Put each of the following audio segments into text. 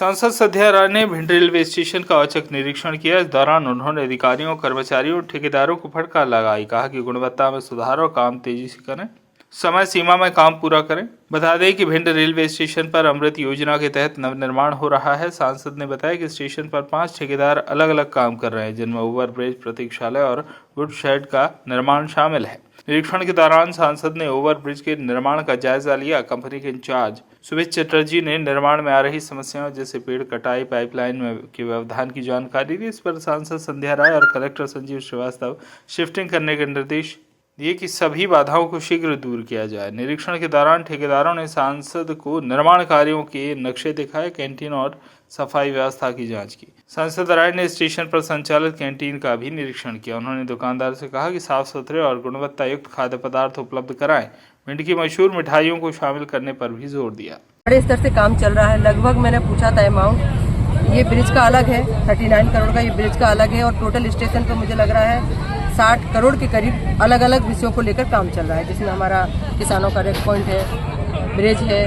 सांसद संध्या राय ने Bhind railway station का औचक निरीक्षण किया। इस दौरान उन्होंने अधिकारियों, कर्मचारियों और ठेकेदारों को फटकार लगाई। कहा कि गुणवत्ता में सुधार और काम तेजी से करें, समय सीमा में काम पूरा करें। बता दें कि भिंड रेलवे स्टेशन पर अमृत योजना के तहत नवनिर्माण हो रहा है। सांसद ने बताया कि स्टेशन पर 5 ठेकेदार अलग अलग काम कर रहे हैं, जिनमें ओवरब्रिज, प्रतीक्षालय और वुड शेड का निर्माण शामिल है। निरीक्षण के दौरान सांसद ने ओवरब्रिज के निर्माण का जायजा लिया। कंपनी के इंचार्ज सुमित चटर्जी ने निर्माण में आ रही समस्याओं जैसे पेड़ कटाई, पाइपलाइन के व्यवधान की जानकारी दी। इस पर सांसद संध्या राय और कलेक्टर संजीव श्रीवास्तव शिफ्टिंग करने के निर्देश दिए कि सभी बाधाओं को शीघ्र दूर किया जाए। निरीक्षण के दौरान ठेकेदारों ने सांसद को निर्माण कार्यों के नक्शे दिखाए, कैंटीन और सफाई व्यवस्था की जांच की। सांसद राय ने स्टेशन पर संचालित कैंटीन का भी निरीक्षण किया। उन्होंने दुकानदार से कहा कि साफ सुथरे और गुणवत्ता युक्त खाद्य पदार्थ उपलब्ध कराएं। भिंड की मशहूर मिठाइयों को शामिल करने पर भी जोर दिया। बड़े स्तर से काम चल रहा है। लगभग मैंने पूछा था अमाउंट, ये ब्रिज का अलग है, 39 करोड़ का ये ब्रिज का अलग है, और टोटल स्टेशन पर मुझे लग रहा है 60 करोड़ के करीब अलग अलग विषयों को लेकर काम चल रहा है, जिसमें हमारा किसानों का रेक पॉइंट है, ब्रिज है,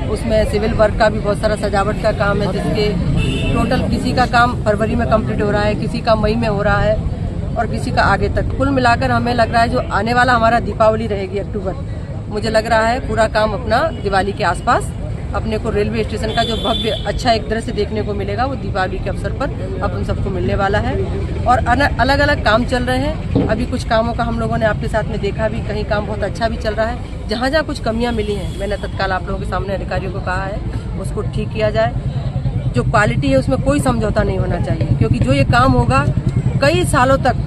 उसमें सिविल वर्क का भी बहुत सारा सजावट का काम है, जिसके टोटल किसी का काम फरवरी में कंप्लीट हो रहा है, किसी का मई में हो रहा है और किसी का आगे तक। कुल मिलाकर हमें लग रहा है जो आने वाला हमारा दीपावली रहेगी अक्टूबर, मुझे लग रहा है पूरा काम अपना दिवाली के आसपास अपने को रेलवे स्टेशन का जो भव्य अच्छा एक दृश्य देखने को मिलेगा, वो दीपावली के अवसर पर अपन सबको मिलने वाला है। और अलग अलग काम चल रहे हैं। अभी कुछ कामों का हम लोगों ने आपके साथ में देखा भी, कहीं काम बहुत अच्छा भी चल रहा है। जहाँ जहाँ कुछ कमियाँ मिली हैं, मैंने तत्काल आप लोगों के सामने अधिकारियों को कहा है उसको ठीक किया जाए। जो क्वालिटी है उसमें कोई समझौता नहीं होना चाहिए, क्योंकि जो ये काम होगा कई सालों तक,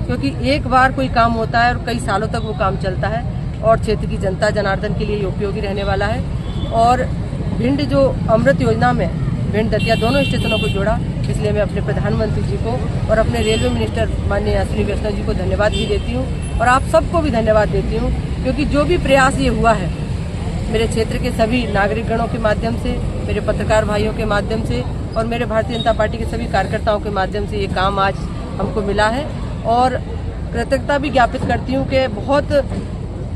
क्योंकि एक बार कोई काम होता है और कई सालों तक वो काम चलता है और क्षेत्र की जनता जनार्दन के लिए उपयोगी रहने वाला है। और भिंड जो अमृत योजना में भिंड दतिया दोनों स्टेशनों को जोड़ा, इसलिए मैं अपने प्रधानमंत्री जी को और अपने रेलवे मिनिस्टर माननीय अश्विनी वैष्णव जी को धन्यवाद भी देती हूँ और आप सबको भी धन्यवाद देती हूँ, क्योंकि जो भी प्रयास ये हुआ है मेरे क्षेत्र के सभी नागरिकगणों के माध्यम से, मेरे पत्रकार भाइयों के माध्यम से और मेरे भारतीय जनता पार्टी के सभी कार्यकर्ताओं के माध्यम से ये काम आज हमको मिला है। और कृतज्ञता भी ज्ञापित करती हूँ कि बहुत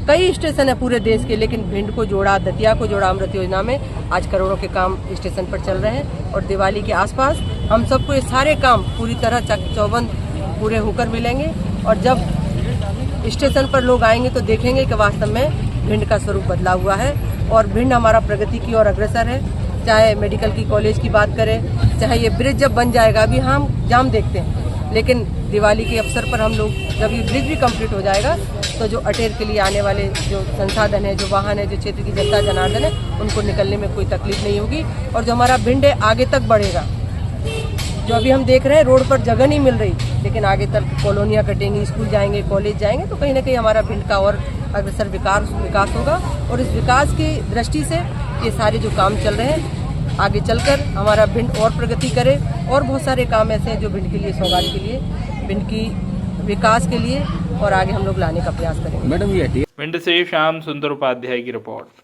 कई स्टेशन है पूरे देश के, लेकिन भिंड को जोड़ा, दतिया को जोड़ा अमृत योजना में आज करोड़ों के काम स्टेशन पर चल रहे हैं। और दिवाली के आसपास हम सबको ये सारे काम पूरी तरह चौबंद पूरे होकर मिलेंगे। और जब स्टेशन पर लोग आएंगे तो देखेंगे कि वास्तव में भिंड का स्वरूप बदला हुआ है और भिंड हमारा प्रगति की ओर अग्रसर है। चाहे मेडिकल की कॉलेज की बात करें, चाहे ये ब्रिज जब बन जाएगा, अभी हम जाम देखते हैं, लेकिन दिवाली के अवसर पर हम लोग जब ये ब्रिज भी कंप्लीट हो जाएगा तो जो अटेर के लिए आने वाले जो संसाधन है, जो वाहन है, जो क्षेत्र की जनता जनार्दन है, उनको निकलने में कोई तकलीफ नहीं होगी। और जो हमारा भिंड है आगे तक बढ़ेगा। जो अभी हम देख रहे हैं रोड पर जगह नहीं मिल रही, लेकिन आगे तक कॉलोनियाँ कटेंगी, स्कूल जाएंगे, कॉलेज जाएंगे, तो कहीं ना कहीं हमारा भिंड का और अग्रसर विकास होगा। और इस विकास की दृष्टि से ये सारे जो काम चल रहे हैं, आगे चलकर हमारा भिंड और प्रगति करे। और बहुत सारे काम ऐसे हैं जो भिंड के लिए, सौगात के लिए, भिंड की विकास के लिए और आगे हम लोग लाने का प्रयास करेंगे। मैडम, ये भिंड से श्याम सुंदर उपाध्याय की रिपोर्ट।